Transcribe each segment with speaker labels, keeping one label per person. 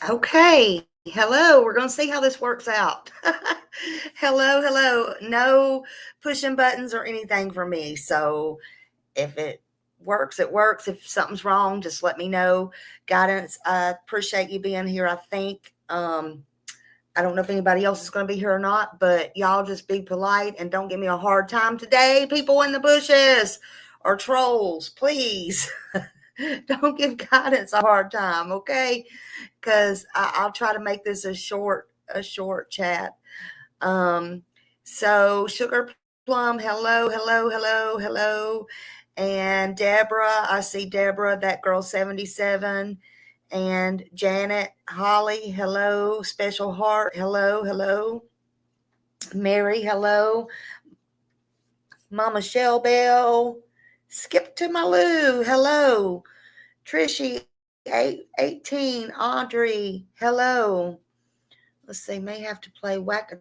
Speaker 1: Okay. Hello. We're going to see how this works out. Hello. No pushing buttons or anything for me. So if it works, it works. If something's wrong, just let me know. Guidance, I appreciate you being here. I think, I don't know if anybody else is going to be here or not, but y'all just be polite and don't give me a hard time today. People in the bushes or trolls, please. Don't give guidance a hard time, okay? Because I'll try to make this a short chat. Um, so Sugar Plum, hello. And Deborah, I see Deborah, that girl 77. And Janet, Holly, hello. Special Heart, hello. Mary, hello. Mama Shell Bell, Skip to my Lou, hello. Trishy, 18, Audrey, hello. Let's see, may have to play whack a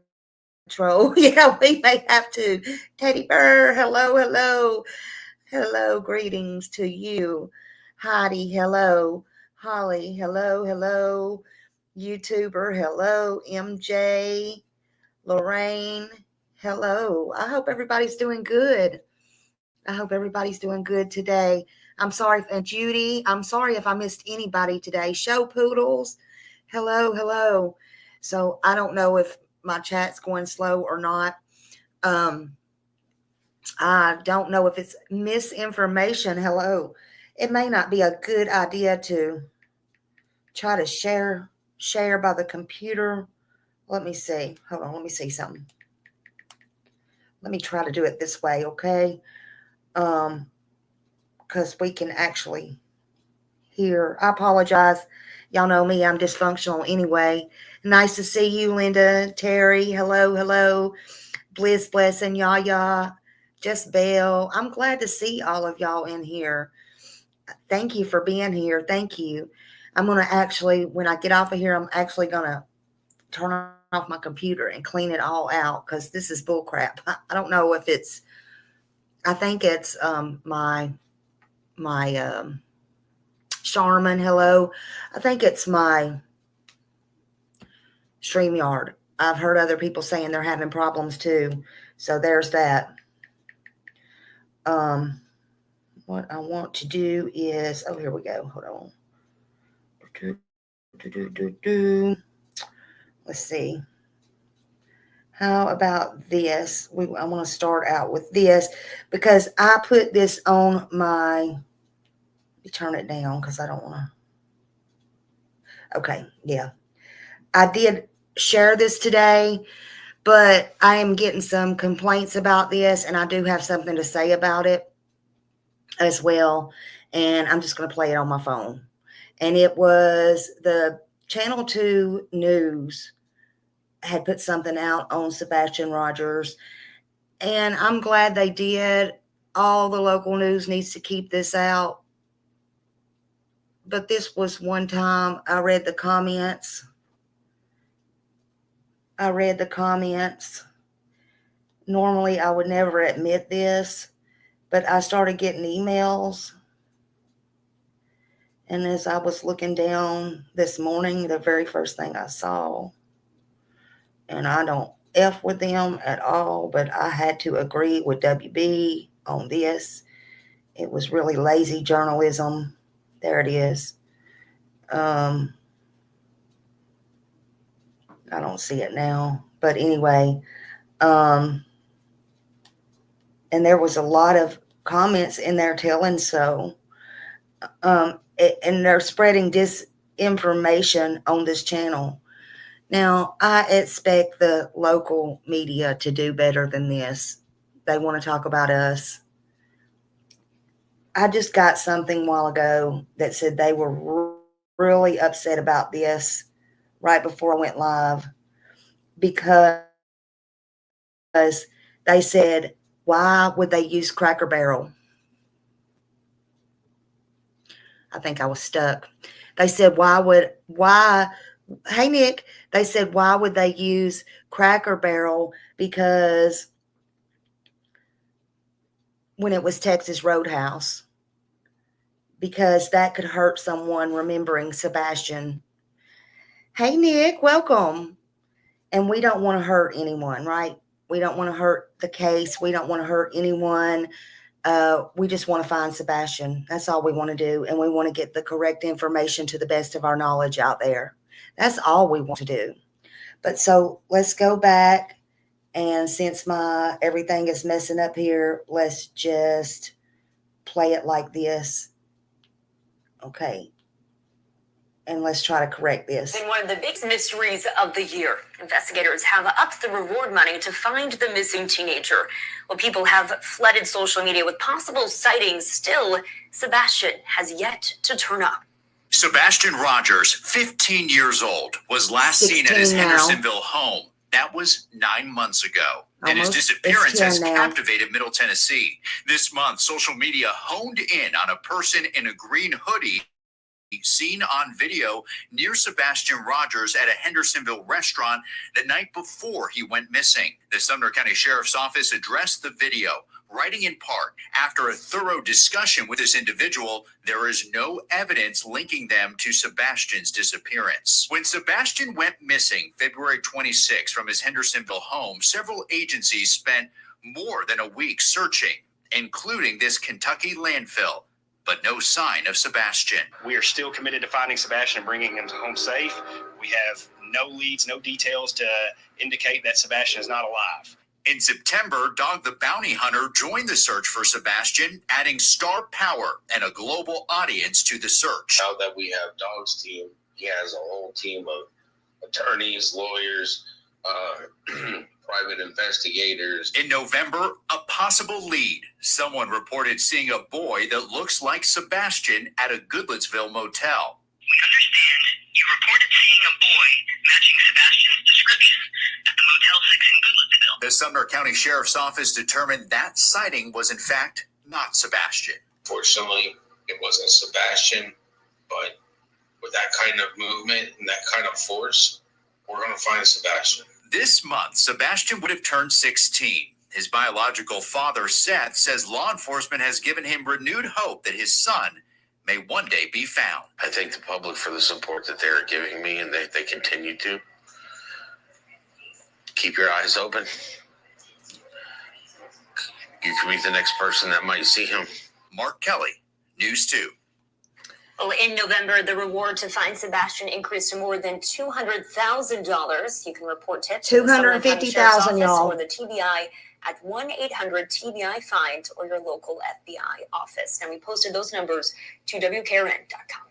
Speaker 1: troll. Yeah, we may have to. Teddy Bear, hello. Hello, greetings to you. Heidi, hello. Holly, hello. YouTuber, hello. MJ, Lorraine, hello. I hope everybody's doing good. Today. I'm sorry, and Judy, I'm sorry if I missed anybody today. Show Poodles, hello. So I don't know if my chat's going slow or not. I don't know if it's misinformation. Hello. It may not be a good idea to try to share by the computer. Let me see. Hold on, let me see something. Let me try to do it this way, okay? Because we can actually hear. I apologize. Y'all know me, I'm dysfunctional anyway. Nice to see you, Linda, Terry. Hello. Bliss, Blessing, Yaya, Just Belle. I'm glad to see all of y'all in here. Thank you for being here. Thank you. I'm going to actually, when I get off of here, I'm actually going to turn off my computer and clean it all out because this is bull crap. I don't know if it's, I think it's my Charmin. Hello. I think it's my StreamYard. I've heard other people saying they're having problems too. So there's that. What I want to do is, oh, here we go. Hold on. Let's see. How about this? I want to start out with this because I put this on my, let me turn it down because I don't want to. Okay, yeah. I did share this today, but I am getting some complaints about this, and I do have something to say about it as well. And I'm just going to play it on my phone. And it was the Channel 2 News had put something out on Sebastian Rogers, and I'm glad they did. All the local news needs to keep this out. But this was one time I read the comments. Normally, I would never admit this, but I started getting emails. And as I was looking down this morning, the very first thing I saw, and I don't F with them at all, but I had to agree with WB on this. It was really lazy journalism. There it is. I don't see it now. But anyway, and there was a lot of comments in there telling so. And they're spreading disinformation on this channel. Now, I expect the local media to do better than this. They want to talk about us. I just got something a while ago that said they were really upset about this right before I went live because they said, why would they use Cracker Barrel? I think I was stuck. They said, hey, Nick, they said, why would they use Cracker Barrel? Because when it was Texas Roadhouse, because that could hurt someone remembering Sebastian. Hey, Nick, welcome. And we don't want to hurt anyone, right? We don't want to hurt the case. We don't want to hurt anyone. We just want to find Sebastian. That's all we want to do. And we want to get the correct information to the best of our knowledge out there. That's all we want to do. But so let's go back. And since my everything is messing up here, let's just play it like this. Okay. And let's try to correct this.
Speaker 2: And one of the biggest mysteries of the year, investigators have upped the reward money to find the missing teenager. Well, people have flooded social media with possible sightings. Still, Sebastian has yet to turn up.
Speaker 3: Sebastian Rogers, 15 years old, was last seen at his Hendersonville home. That was 9 months ago. And his disappearance has captivated Middle Tennessee. This month, social media honed in on a person in a green hoodie seen on video near Sebastian Rogers at a Hendersonville restaurant the night before he went missing. The Sumner County Sheriff's Office addressed the video, writing in part, after a thorough discussion with this individual, there is no evidence linking them to Sebastian's disappearance. When Sebastian went missing February 26 from his Hendersonville home, several agencies spent more than a week searching, including this Kentucky landfill. But no sign of Sebastian.
Speaker 4: We are still committed to finding Sebastian and bringing him home safe. We have no leads, no details to indicate that Sebastian is not alive.
Speaker 3: In September, Dog the Bounty Hunter joined the search for Sebastian, adding star power and a global audience to the search.
Speaker 5: Now that we have Dog's team, he has a whole team of attorneys, lawyers, private investigators.
Speaker 3: In November, a possible lead. Someone reported seeing a boy that looks like Sebastian at a Goodlettsville motel.
Speaker 6: We understand you reported seeing a boy matching Sebastian's description at the Motel 6 in Goodlettsville.
Speaker 3: The Sumner County Sheriff's Office determined that sighting was in fact not Sebastian.
Speaker 5: Fortunately, it wasn't Sebastian, but with that kind of movement and that kind of force, we're going to find Sebastian.
Speaker 3: This month, Sebastian would have turned 16. His biological father, Seth, says law enforcement has given him renewed hope that his son may one day be found.
Speaker 5: I thank the public for the support that they're giving me, and they continue to. Keep your eyes open. You can be the next person that might see him.
Speaker 3: Mark Kelly, News 2.
Speaker 2: Well, in November, the reward to find Sebastian increased to more than $200,000. You can report tips to the Sumner County Sheriff's Office or the TBI at 1-800-TBI-FIND or your local FBI office. Now, we posted those numbers to WKRN.com.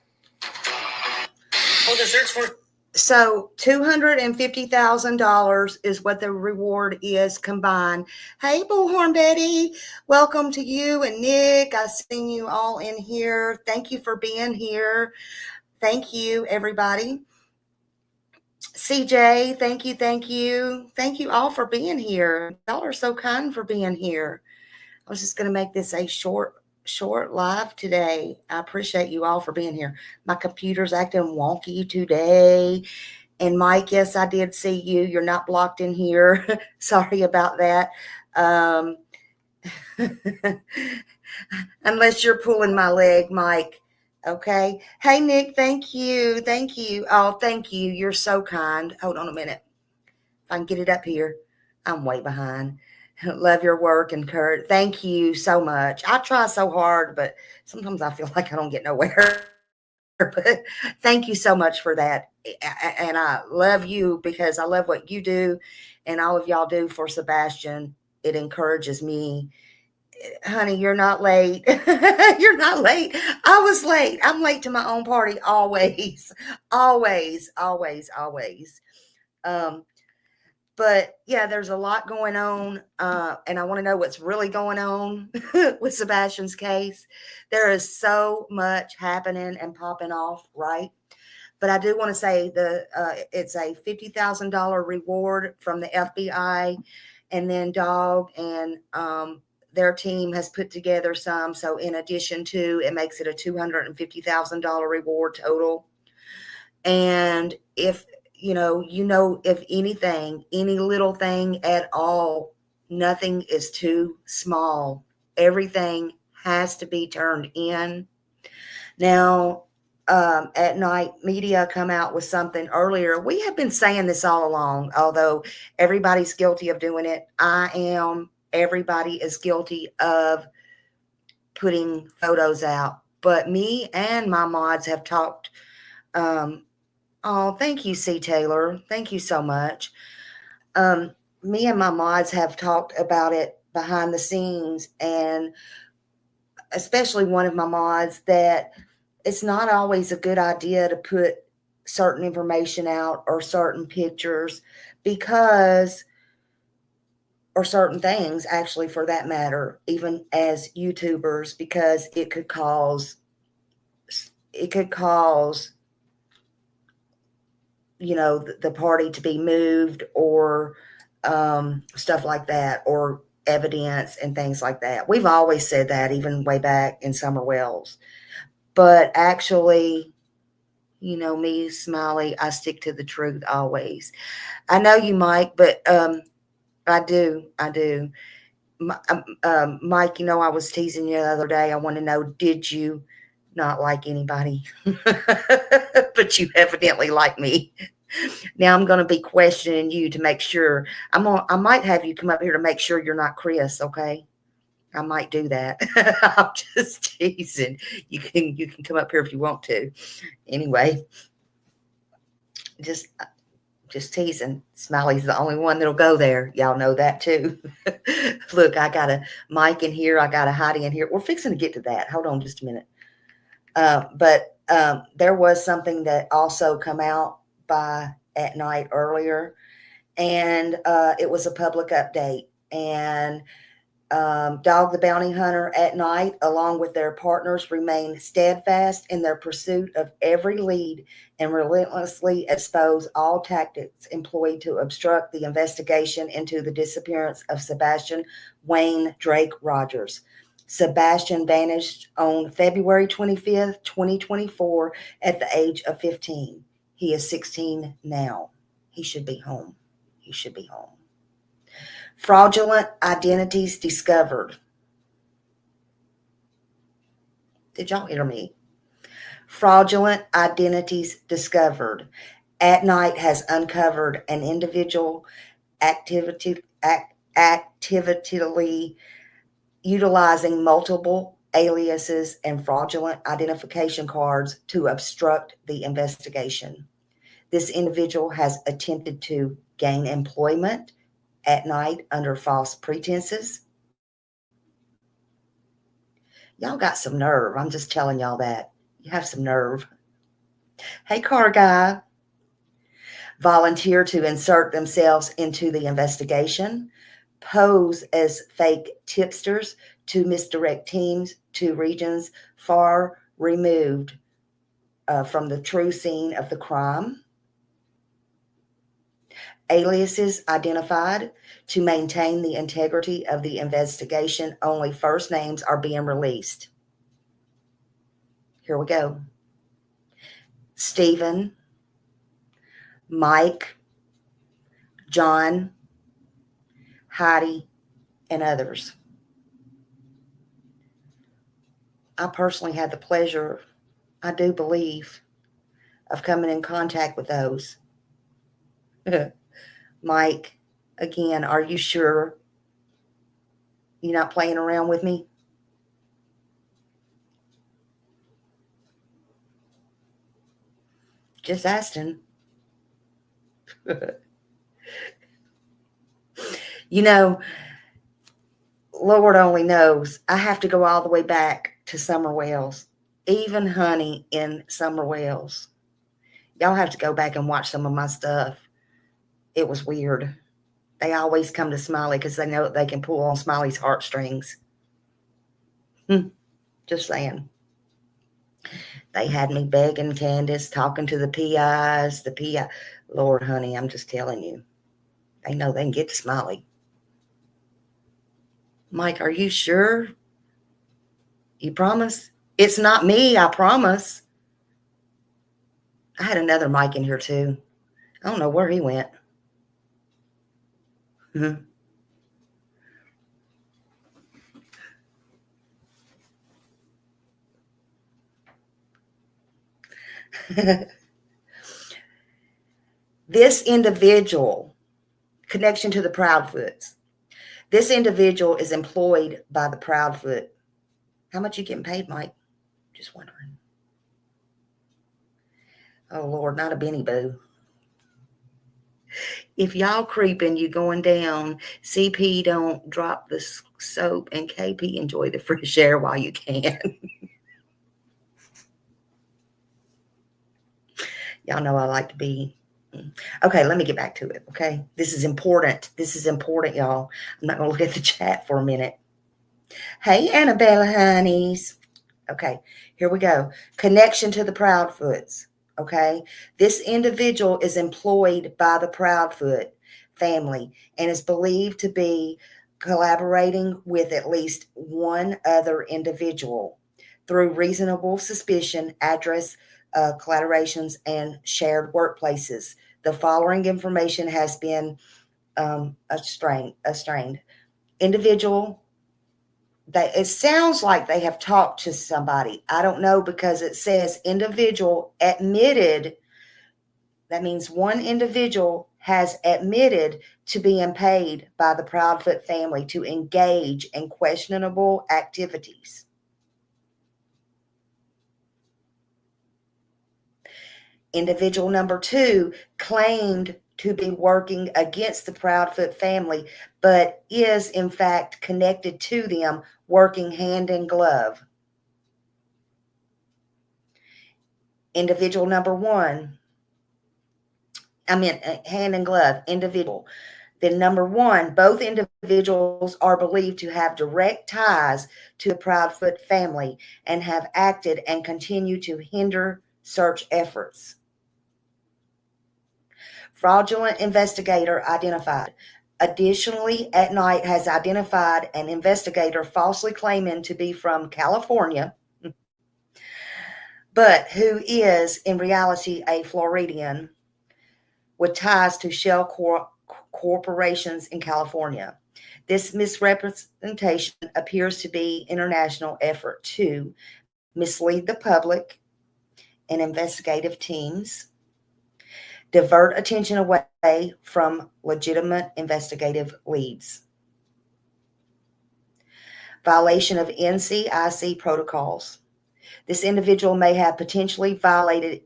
Speaker 2: Well, the search for...
Speaker 1: So $250,000 is what the reward is combined. Hey, Bullhorn Betty, welcome to you and Nick. I've seen you all in here. Thank you for being here. Thank you, everybody. CJ, thank you, thank you. Thank you all for being here. Y'all are so kind for being here. I was just going to make this a short live today. I appreciate you all for being here. My computer's acting wonky today. And Mike, yes, I did see you. You're not blocked in here. Sorry about that. Unless you're pulling my leg, Mike. Okay. Hey, Nick, thank you. Thank you. Oh, thank you. You're so kind. Hold on a minute. If I can get it up here. I'm way behind. Love your work and Kurt. Thank you so much. I try so hard, but sometimes I feel like I don't get nowhere. But thank you so much for that. And I love you because I love what you do and all of y'all do for Sebastian. It encourages me. Honey, you're not late. You're not late. I was late. I'm late to my own party always. Always, always, always. But yeah, there's a lot going on, and I want to know what's really going on with Sebastian's case. There is so much happening and popping off, right? But I do want to say it's a $50,000 reward from the FBI, and then Dog and their team has put together some. So in addition to, it makes it a $250,000 reward total. And if if anything, any little thing at all, nothing is too small. Everything has to be turned in. Now, at night media come out with something earlier. We have been saying this all along, although everybody's guilty of doing it. I am. Everybody is guilty of putting photos out. But me and my mods have talked. Oh, thank you, C. Taylor. Thank you so much. Me and my mods have talked about it behind the scenes, and especially one of my mods, that it's not always a good idea to put certain information out or certain pictures because, or certain things actually for that matter, even as YouTubers, because it could cause, you know, the party to be moved or stuff like that, or evidence and things like that. We've always said that, even way back in Summer Wells. But actually, you know me, Smiley, I stick to the truth always. I know you, Mike, but I do. Mike, you know, I was teasing you the other day. I want to know, did you not like anybody? But you evidently like me. Now I'm going to be questioning you to make sure. I might have you come up here to make sure you're not Chris, okay? I might do that. I'm just teasing. You can come up here if you want to. Anyway, just teasing. Smiley's the only one that'll go there. Y'all know that too. Look, I got a Mike in here. I got a Heidi in here. We're fixing to get to that. Hold on just a minute. But there was something that also come out at night earlier, and it was a public update. And Dog the Bounty Hunter at night, along with their partners, remain steadfast in their pursuit of every lead and relentlessly expose all tactics employed to obstruct the investigation into the disappearance of Sebastian Wayne Drake Rogers. Sebastian vanished on February 25th, 2024, at the age of 15. He is 16 now. He should be home. He should be home. Fraudulent identities discovered. Did y'all hear me? Fraudulent identities discovered. At Night has uncovered an individual actively utilizing multiple aliases and fraudulent identification cards to obstruct the investigation. This individual has attempted to gain employment at night under false pretenses. Y'all got some nerve. I'm just telling y'all that. You have some nerve. Hey, car guy. Volunteer to insert themselves into the investigation. Pose as fake tipsters to misdirect teams to regions far removed from the true scene of the crime. Aliases identified to maintain the integrity of the investigation. Only first names are being released. Here we go. Stephen, Mike, John, Heidi, and others. I personally had the pleasure, I do believe, of coming in contact with those. Mike, again, are you sure you're not playing around with me? Just asking. You know, Lord only knows, I have to go all the way back to Summer Wells. Even Honey in Summer Wells. Y'all have to go back and watch some of my stuff. It was weird. They always come to Smiley because they know that they can pull on Smiley's heartstrings. Just saying. They had me begging Candace, talking to the PIs, Lord, honey, I'm just telling you. They know they can get to Smiley. Mike, are you sure? You promise? It's not me, I promise. I had another Mike in here too. I don't know where he went. This individual, connection to the Proudfoots. This individual is employed by the Proudfoot. How much you getting paid, Mike? Just wondering. Oh, Lord, not a Benny Boo. If y'all creeping, you going down. CP don't drop the soap, and KP enjoy the fresh air while you can. Y'all know I like to be. Okay, let me get back to it, okay? This is important. This is important, y'all. I'm not going to look at the chat for a minute. Hey, Annabella, honeys. Okay, here we go. Connection to the Proudfoots, okay? This individual is employed by the Proudfoot family and is believed to be collaborating with at least one other individual through reasonable suspicion, address collaborations, and shared workplaces. The following information has been strained. Individual, it sounds like they have talked to somebody. I don't know, because it says individual admitted. That means one individual has admitted to being paid by the Proudfoot family to engage in questionable activities. Individual number 2 claimed to be working against the Proudfoot family, but is in fact connected to them, working hand in glove. Individual number 1, hand in glove, individual. Then number 1, both individuals are believed to have direct ties to the Proudfoot family and have acted and continue to hinder search efforts. Fraudulent investigator identified. Additionally, at night has identified an investigator falsely claiming to be from California, but who is in reality a Floridian with ties to shell corporations in California. This misrepresentation appears to be international effort to mislead the public and investigative teams, divert attention away from legitimate investigative leads. Violation of NCIC protocols. This individual may have potentially violated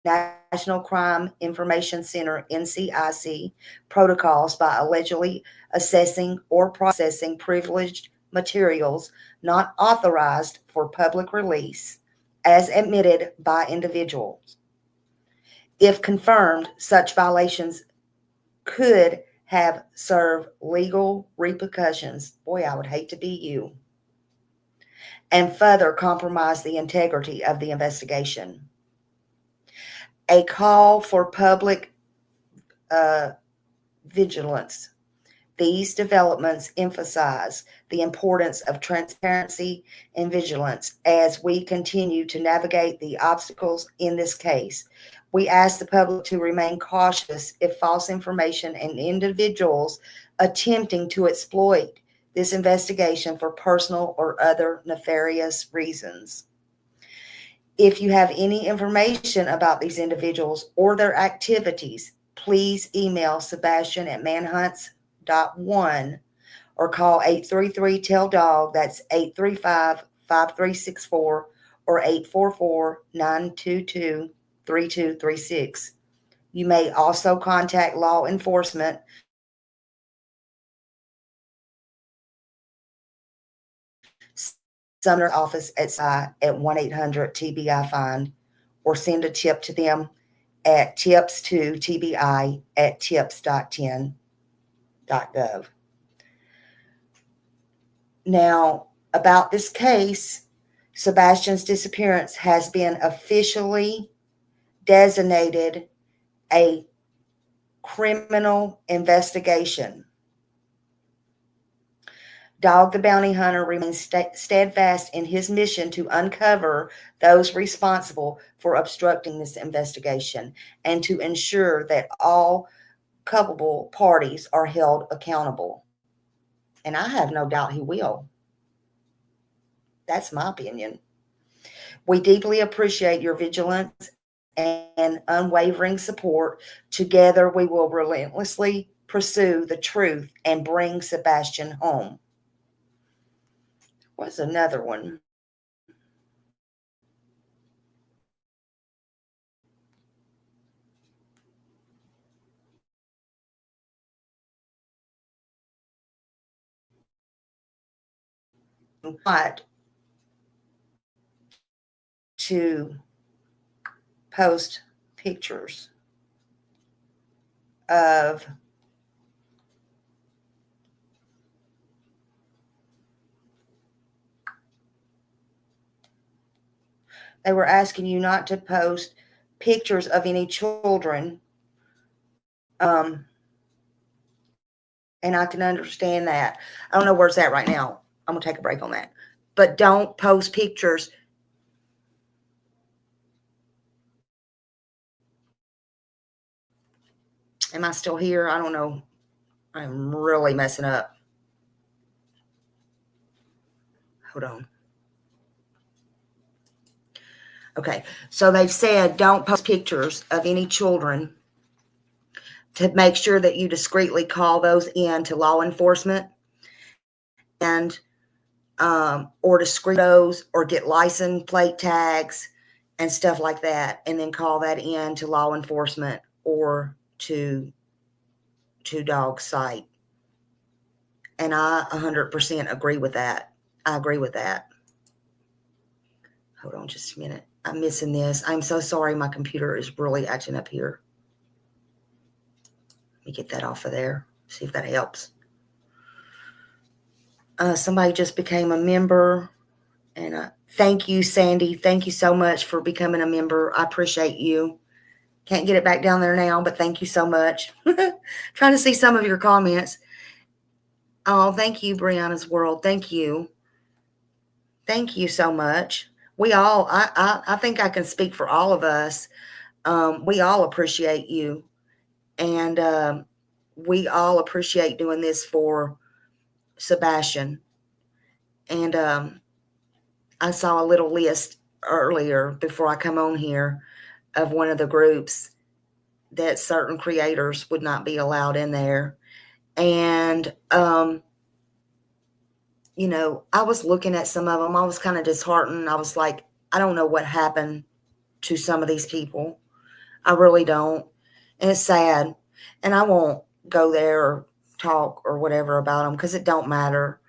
Speaker 1: National Crime Information Center, NCIC, protocols by allegedly assessing or processing privileged materials not authorized for public release as admitted by individuals. If confirmed, such violations could have served legal repercussions. Boy, I would hate to be you. And further compromise the integrity of the investigation. A call for public vigilance. These developments emphasize the importance of transparency and vigilance as we continue to navigate the obstacles in this case. We ask the public to remain cautious if false information and individuals attempting to exploit this investigation for personal or other nefarious reasons. If you have any information about these individuals or their activities, please email Sebastian@manhunts.1 or call 833-TELL-DOG. That's 835-5364 or 844-922-3236. You may also contact law enforcement Sumner's office at 1-800-TBI-FIND or send a tip to them at tips2TBI@tips.10.gov. Now, about this case, Sebastian's disappearance has been officially designated a criminal investigation. Dog the Bounty Hunter remains steadfast in his mission to uncover those responsible for obstructing this investigation and to ensure that all culpable parties are held accountable. And I have no doubt he will. That's my opinion. We deeply appreciate your vigilance and unwavering support. Together, we will relentlessly pursue the truth and bring Sebastian home. What's another one? What to post pictures of they were asking you not to post pictures of any children. And I can understand that. I don't know where it's at right now. I'm going to take a break on that. But don't post pictures. Am I still here? I don't know. I'm really messing up. Hold on. Okay. So they've said don't post pictures of any children, to make sure that you discreetly call those in to law enforcement, and or discreet those, or get license plate tags and stuff like that, and then call that in to law enforcement or to dog site. And I 100% agree with that. I agree with that. Hold on just a minute. I'm missing this. I'm so sorry. My computer is really acting up here. Let me get that off of there. See if that helps. Somebody just became a member. And thank you, Sandy. Thank you so much for becoming a member. I appreciate you. Can't get it back down there now, but thank you so much. Trying to see some of your comments. Oh, thank you, Brianna's World. Thank you. Thank you so much. We all, I think I can speak for all of us. We all appreciate you. And we all appreciate doing this for Sebastian. And I saw a little list earlier before I come on here of one of the groups that certain creators would not be allowed in there. And, you know, I was looking at some of them. I was kind of disheartened. I was like, I don't know what happened to some of these people. I really don't. And it's sad. And I won't go there or talk or whatever about them, because it don't matter.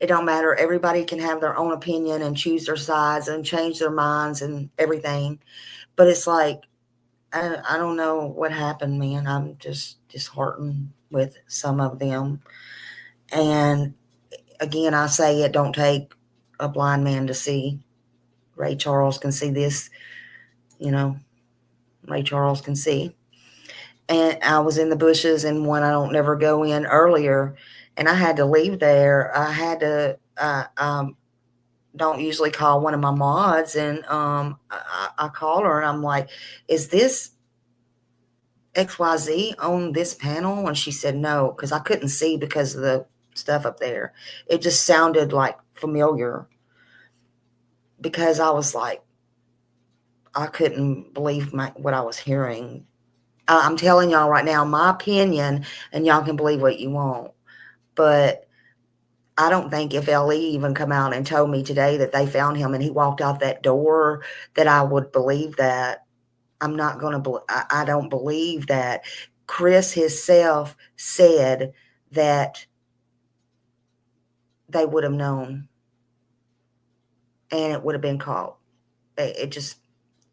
Speaker 1: It don't matter. Everybody can have their own opinion and choose their sides and change their minds and everything. But it's like, I don't know what happened, man. I'm just disheartened with some of them. And again, I say it don't take a blind man to see. Ray Charles can see this, you know. Ray Charles can see. And I was in the bushes in one I don't never go in earlier, and I had to leave there. I had to don't usually call one of my mods, and I called her and I'm like, is this XYZ on this panel? And she said no, because I couldn't see because of the stuff up there. It just sounded like familiar, because I was like, I couldn't believe what I was hearing. I'm telling y'all right now, my opinion, and y'all can believe what you want. But I don't think if LE even come out and told me today that they found him and he walked out that door, that I would believe that. I'm not going to, I don't believe that. Chris himself said that they would have known and it would have been caught. It just,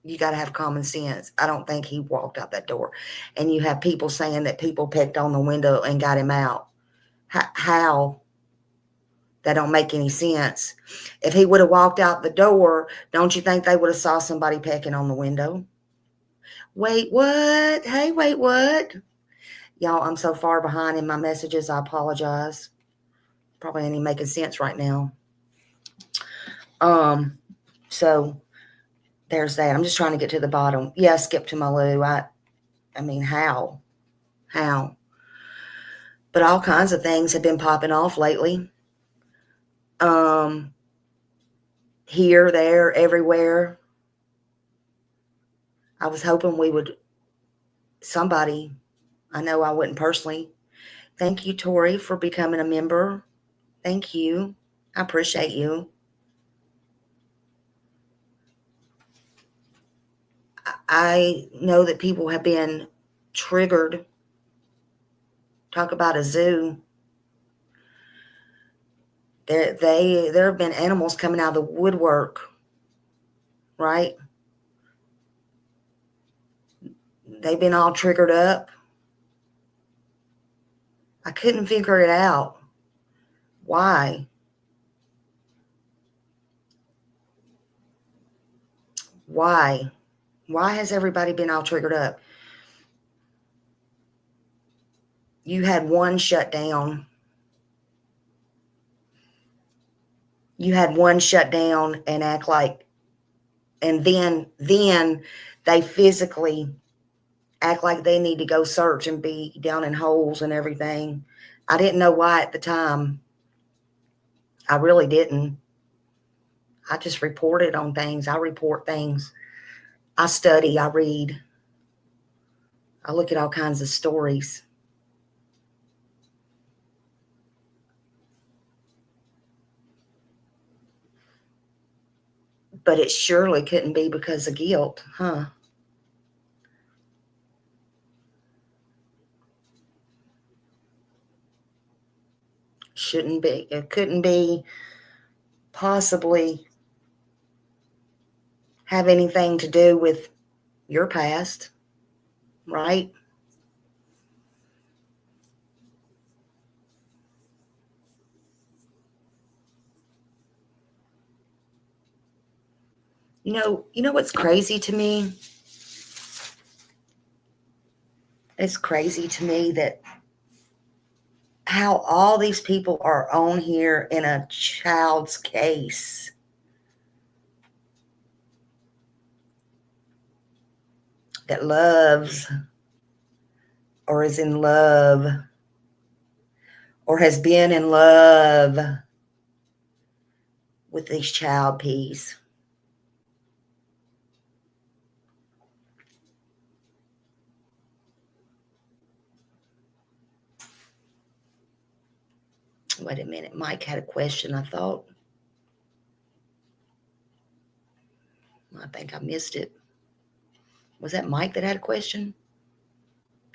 Speaker 1: you got to have common sense. I don't think he walked out that door. And you have people saying that people pecked on the window and got him out. How? That don't make any sense. If he would have walked out the door, don't you think they would have saw somebody pecking on the window? Wait, what? Hey, wait, what? Y'all, I'm so far behind in my messages. I apologize. Probably ain't even making sense right now. So there's that. I'm just trying to get to the bottom. Yeah, skip to my loo. I mean, how? But all kinds of things have been popping off lately. here, there, everywhere. I was hoping somebody, I know I wouldn't personally. Thank you, Tori, for becoming a member. Thank you. I appreciate you. I know that people have been triggered. Talk about a zoo. There have been animals coming out of the woodwork, right? They've been all triggered up. I couldn't figure it out. Why? Why? Why has everybody been all triggered up? You had one shut down. You had one shut down and act like, and then they physically act like they need to go search and be down in holes and everything. I didn't know why at the time. I really didn't. I just reported on things. I report things. I study. I read. I look at all kinds of stories. But it surely couldn't be because of guilt, huh? Shouldn't be. It couldn't be possibly have anything to do with your past, right? You know what's crazy to me? It's crazy to me that how all these people are on here in a child's case. That loves or is in love or has been in love with these child peas. Wait a minute. Mike had a question, I thought. I think I missed it. Was that Mike that had a question?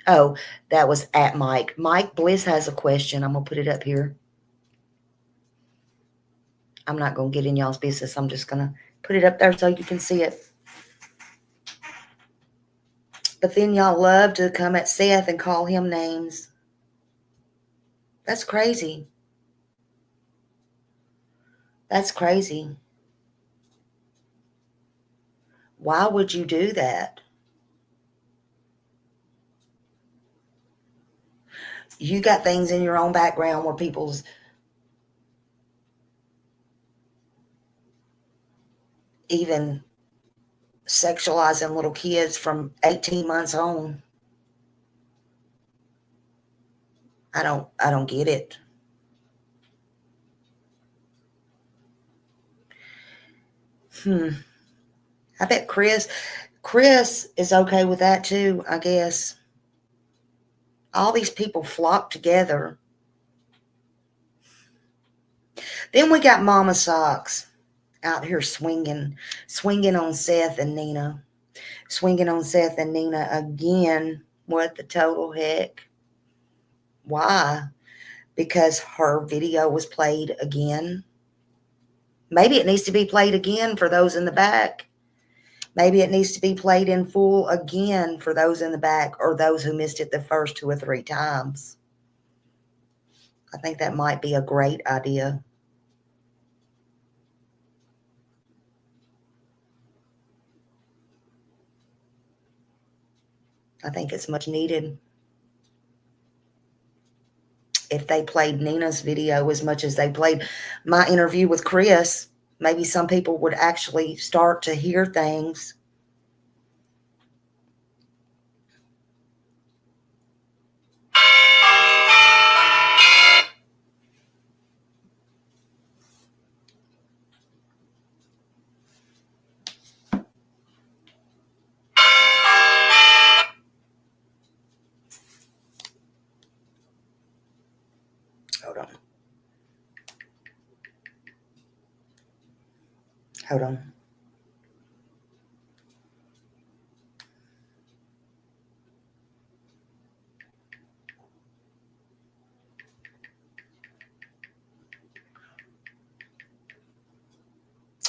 Speaker 1: Oh, that was at Mike. Mike Bliss has a question. I'm going to put it up here. I'm not going to get in y'all's business. I'm just going to put it up there so you can see it. But then y'all love to come at Seth and call him names. That's crazy. That's crazy. Why would you do that? You got things in your own background where people's even sexualizing little kids from 18 months on. I don't get it. I bet Chris is okay with that too, I guess. All these people flock together. Then we got Mama Socks out here swinging on Seth and Nina. Swinging on Seth and Nina again. What the total heck? Why? Because her video was played again. Maybe it needs to be played again for those in the back. Maybe it needs to be played in full again for those in the back or those who missed it the first 2 or 3 times. I think that might be a great idea. I think it's much needed. If they played Nina's video as much as they played my interview with Chris, maybe some people would actually start to hear things. Hold on.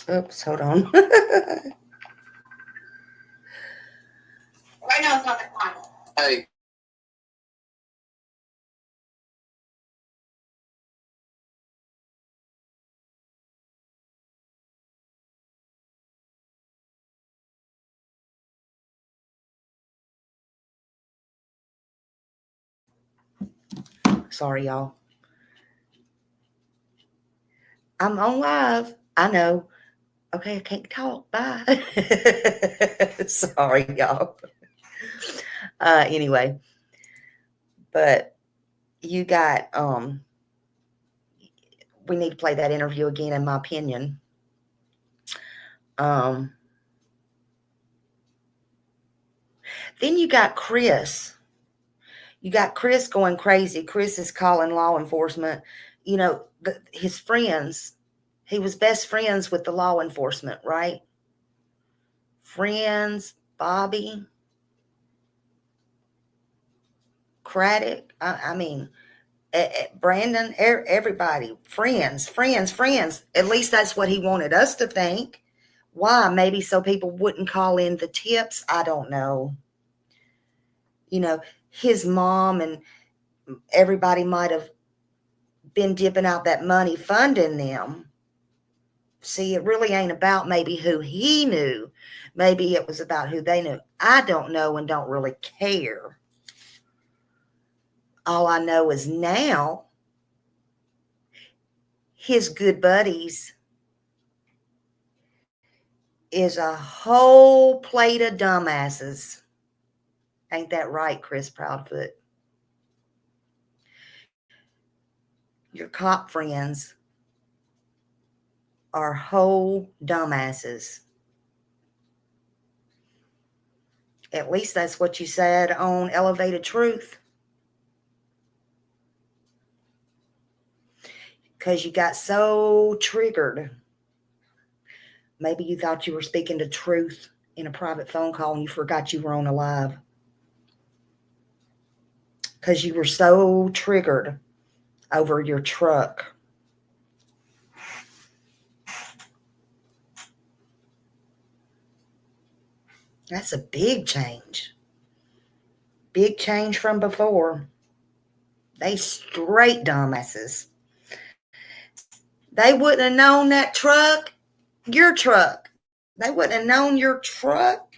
Speaker 1: Oops, hold on.
Speaker 6: Right now, it's not the time.
Speaker 5: Hey.
Speaker 1: Sorry, y'all. I'm on live. I know. Okay, I can't talk. Bye. Sorry, y'all. Anyway, but you got we need to play that interview again, in my opinion. Then you got Chris. You got Chris going crazy. Chris is calling law enforcement. You know, his friends. He was best friends with the law enforcement, right? Friends, Bobby, Craddock. I mean, Brandon, everybody, friends. At least that's what he wanted us to think. Why? Maybe so people wouldn't call in the tips. I don't know. You know, his mom and everybody might have been dipping out that money funding them. See, it really ain't about maybe who he knew. Maybe it was about who they knew. I don't know and don't really care. All I know is now his good buddies is a whole plate of dumbasses. Ain't that right, Chris Proudfoot? Your cop friends are whole dumbasses. At least that's what you said on Elevated Truth. Because you got so triggered. Maybe you thought you were speaking the truth in a private phone call and you forgot you were on a live. Because you were so triggered over your truck. That's a big change. Big change from before. They straight dumbasses. They wouldn't have known that truck, your truck. They wouldn't have known your truck.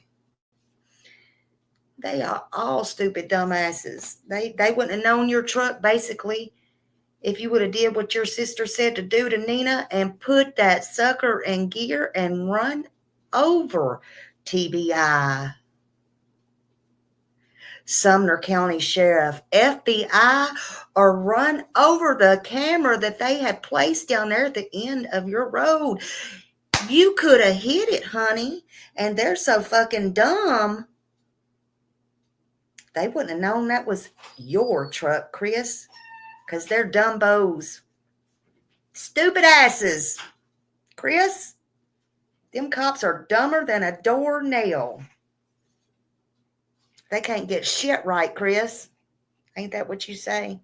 Speaker 1: They are all stupid dumbasses. They wouldn't have known your truck, basically, if you would have did what your sister said to do to Nina and put that sucker in gear and run over TBI. Sumner County Sheriff, FBI, or run over the camera that they had placed down there at the end of your road. You could have hit it, honey. And they're so fucking dumb. They wouldn't have known that was your truck, Chris. Because they're dumbos. Stupid asses. Chris, them cops are dumber than a doornail. They can't get shit right, Chris. Ain't that what you say?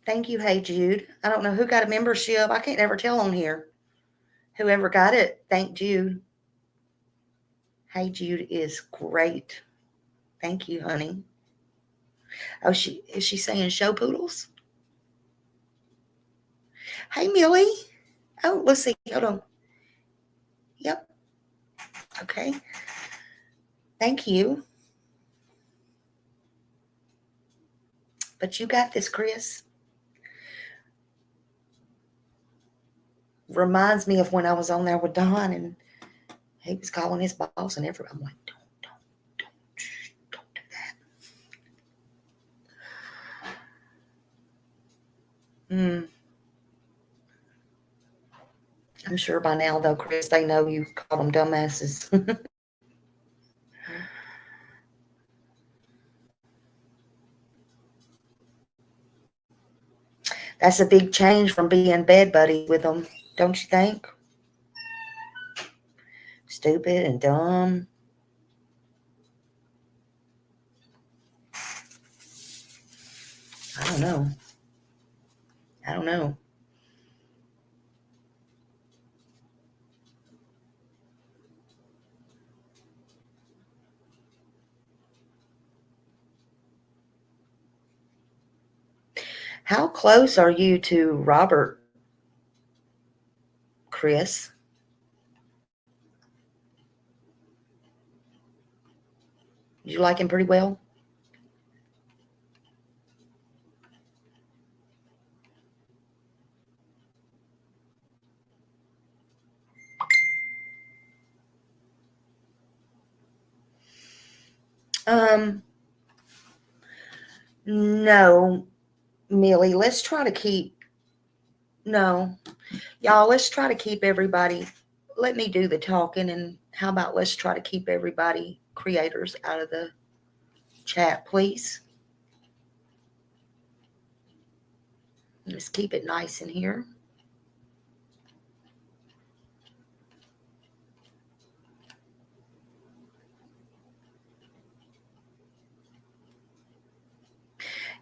Speaker 1: Thank you, Hey Jude. I don't know who got a membership. I can't ever tell on here. Whoever got it, thank Jude. Hey Jude is great. Thank you, honey. Oh, is she saying show poodles? Hey, Millie. Oh, let's see. Hold on. Yep. Okay. Thank you. But you got this, Chris. Reminds me of when I was on there with Don and he was calling his boss and everybody. I'm like, don't do that. I'm sure by now, though, Chris, they know you call them dumbasses. That's a big change from being bed buddies with them, don't you think? Stupid and dumb. I don't know. I don't know. How close are you to Robert, Chris? You like him pretty well? No, Millie, let's try to keep, no, y'all, let's try to keep everybody, let me do the talking, and how about let's try to keep everybody, creators, out of the chat, please. Let's keep it nice in here.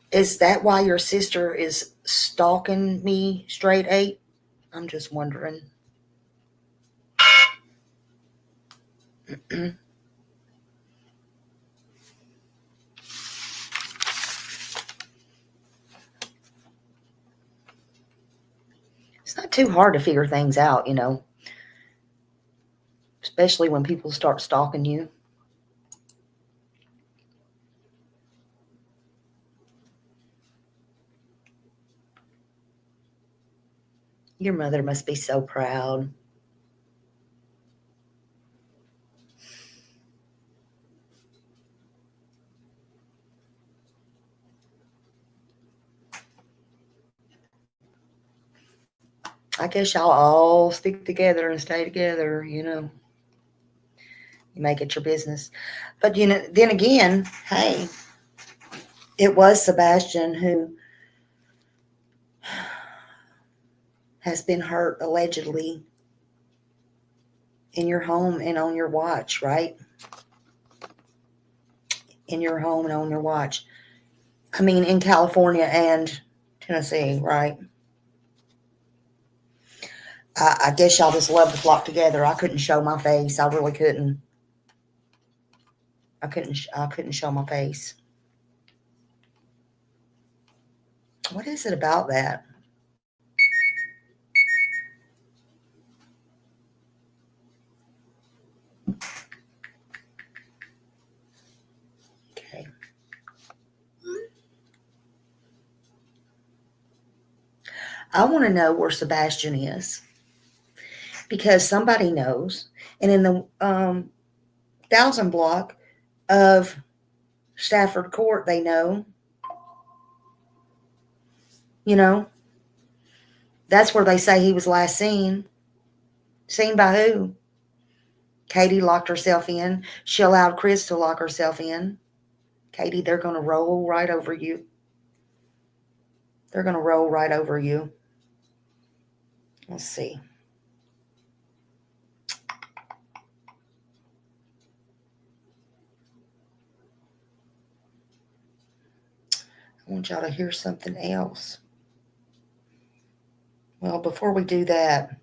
Speaker 1: Is that why your sister is stalking me, straight 8? I'm just wondering. It's not too hard to figure things out, you know, especially when people start stalking you. Your mother must be so proud. I guess y'all all stick together and stay together, you know. You make it your business. But, you know, then again, hey, it was Sebastian who has been hurt allegedly in your home and on your watch, right? In your home and on your watch. I mean, in California and Tennessee, right? I guess y'all just love to flock together. I couldn't show my face. I really couldn't. I couldn't show my face. What is it about that? Okay. I want to know where Sebastian is, because somebody knows. And in the 1000 block of Stafford Court, they know. You know, that's where they say he was last seen. Seen by who? Katie locked herself in. She allowed Chris to lock herself in. Katie, they're going to roll right over you. They're going to roll right over you. Let's see. I want y'all to hear something else. Well, before we do that,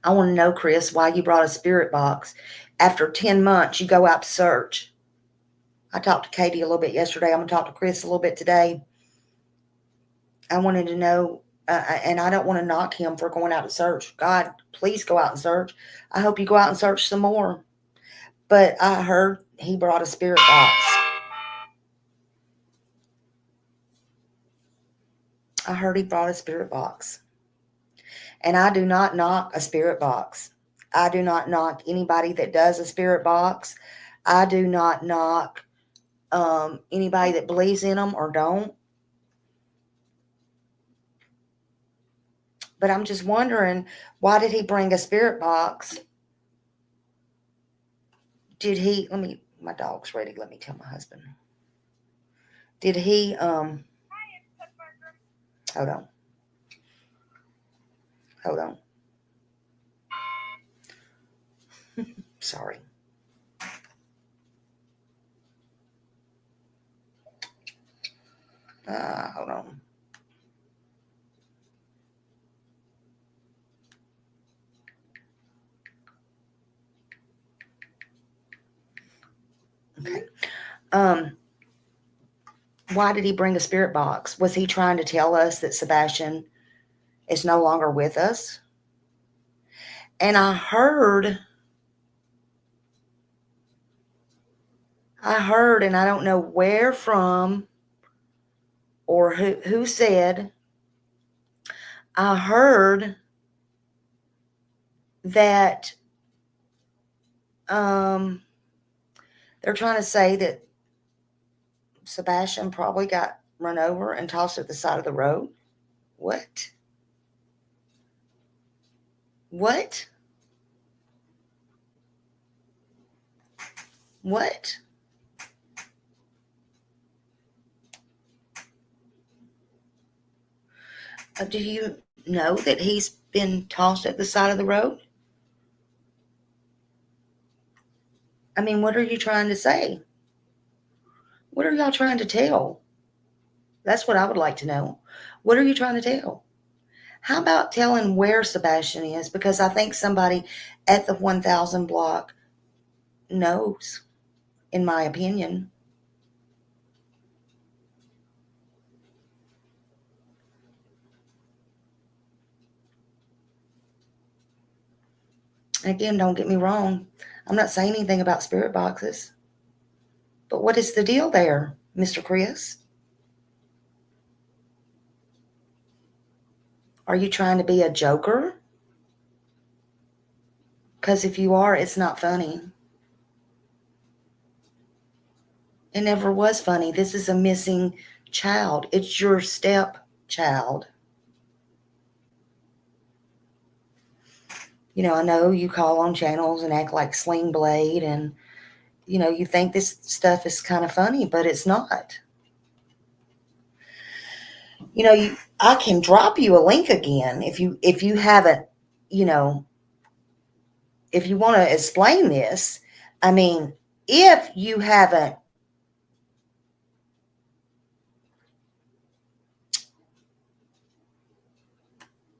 Speaker 1: I want to know, Chris, why you brought a spirit box. After 10 months, you go out to search. I talked to Katie a little bit yesterday. I'm going to talk to Chris a little bit today. I wanted to know, and I don't want to knock him for going out to search. God, please go out and search. I hope you go out and search some more. But I heard he brought a spirit box. I heard he brought a spirit box. And I do not knock a spirit box. I do not knock anybody that does a spirit box. I do not knock anybody that believes in them or don't. But I'm just wondering, why did he bring a spirit box? Did he, my dog's ready. Let me tell my husband. Did he, Hold on. Hold on. Sorry. Hold on. Okay. Why did he bring a spirit box? Was he trying to tell us that Sebastian is no longer with us? And I heard, and I don't know where from or who said, I heard that they're trying to say that Sebastian probably got run over and tossed at the side of the road. What? What? What? Do you know that he's been tossed at the side of the road? I mean, what are you trying to say? What are y'all trying to tell? That's what I would like to know. What are you trying to tell? How about telling where Sebastian is? Because I think somebody at the 1000 block knows, in my opinion. Again, don't get me wrong. I'm not saying anything about spirit boxes. But what is the deal there, Mr. Chris? Are you trying to be a joker? Because if you are, it's not funny. It never was funny. This is a missing child. It's your stepchild. You know, I know you call on channels and act like Sling Blade and, you know, you think this stuff is kind of funny, but it's not. You know, I can drop you a link again if you haven't, you know, if you want to explain this. I mean, if you haven't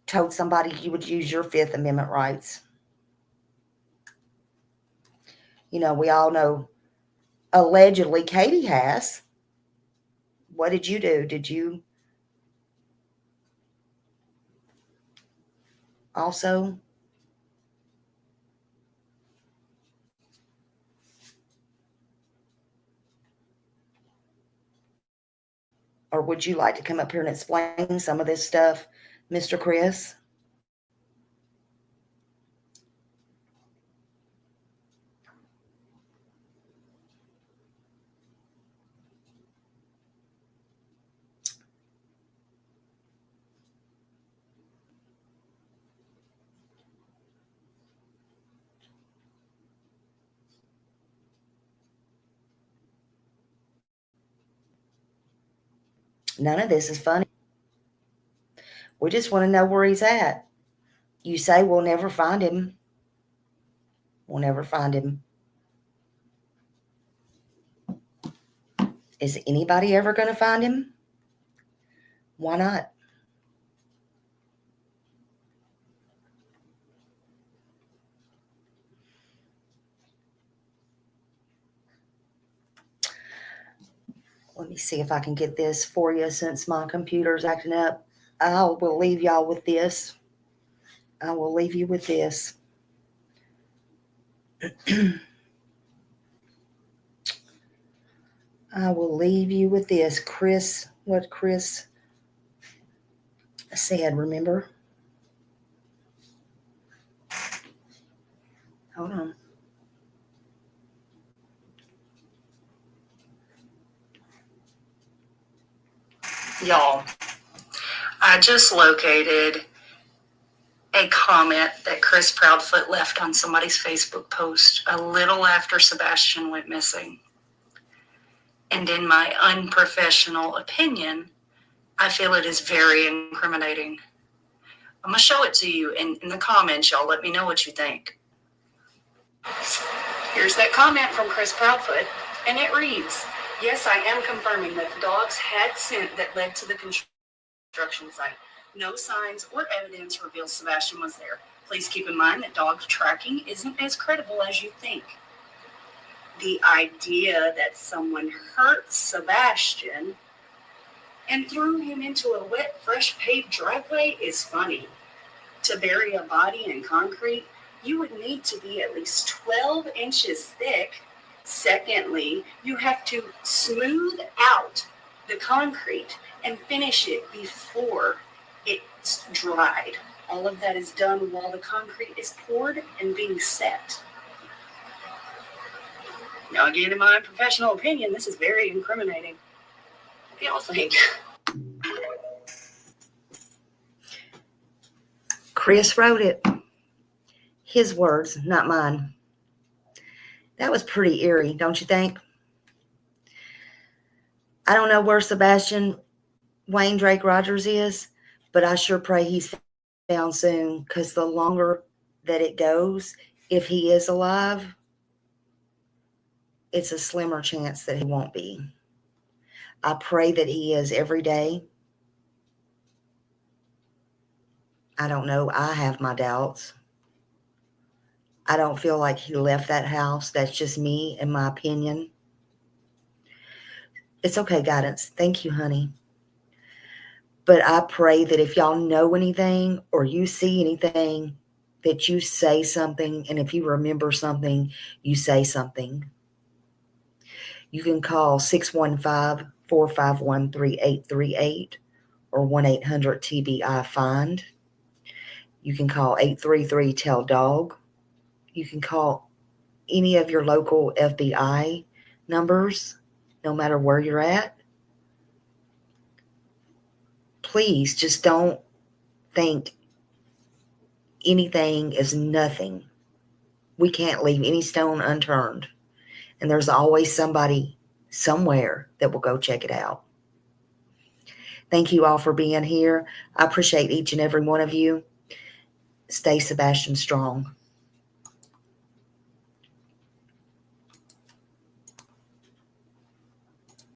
Speaker 1: told somebody you would use your Fifth Amendment rights. You know, we all know allegedly Katie has. What did you do? Did you also? Or would you like to come up here and explain some of this stuff, Mr. Chris? None of this is funny. We just want to know where he's at. You say we'll never find him. We'll never find him. Is anybody ever going to find him? Why not? Let me see if I can get this for you since my computer's acting up. I will leave y'all with this. I will leave you with this. I will leave you with this. Chris, what Chris said, remember? Hold on.
Speaker 7: Y'all, I just located a comment that Chris Proudfoot left on somebody's Facebook post a little after Sebastian went missing. And in my unprofessional opinion, I feel it is very incriminating. I'm going to show it to you in the comments. Y'all let me know what you think. Here's that comment from Chris Proudfoot, and it reads, yes, I am confirming that the dogs had scent that led to the construction site. No signs or evidence reveals Sebastian was there. Please keep in mind that dog tracking isn't as credible as you think. The idea that someone hurt Sebastian and threw him into a wet, fresh paved driveway is funny. To bury a body in concrete, you would need to be at least 12 inches thick. Secondly, you have to smooth out the concrete and finish it before it's dried. All of that is done while the concrete is poured and being set. Now, again, in my professional opinion, this is very incriminating. What do y'all think?
Speaker 1: Chris wrote it. His words, not mine. That was pretty eerie, don't you think? I don't know where Sebastian Wayne Drake Rogers is, but I sure pray he's found soon, because the longer that it goes, if he is alive, it's a slimmer chance that he won't be. I pray that he is every day. I don't know. I have my doubts. I don't feel like he left that house. That's just me and my opinion. It's okay, guidance. Thank you, honey. But I pray that if y'all know anything or you see anything, that you say something. And if you remember something, you say something. You can call 615-451-3838 or 1-800-TBI-FIND. You can call 833-TELL-DOG. You can call any of your local FBI numbers, no matter where you're at. Please just don't think anything is nothing. We can't leave any stone unturned. And there's always somebody somewhere that will go check it out. Thank you all for being here. I appreciate each and every one of you. Stay Sebastian strong.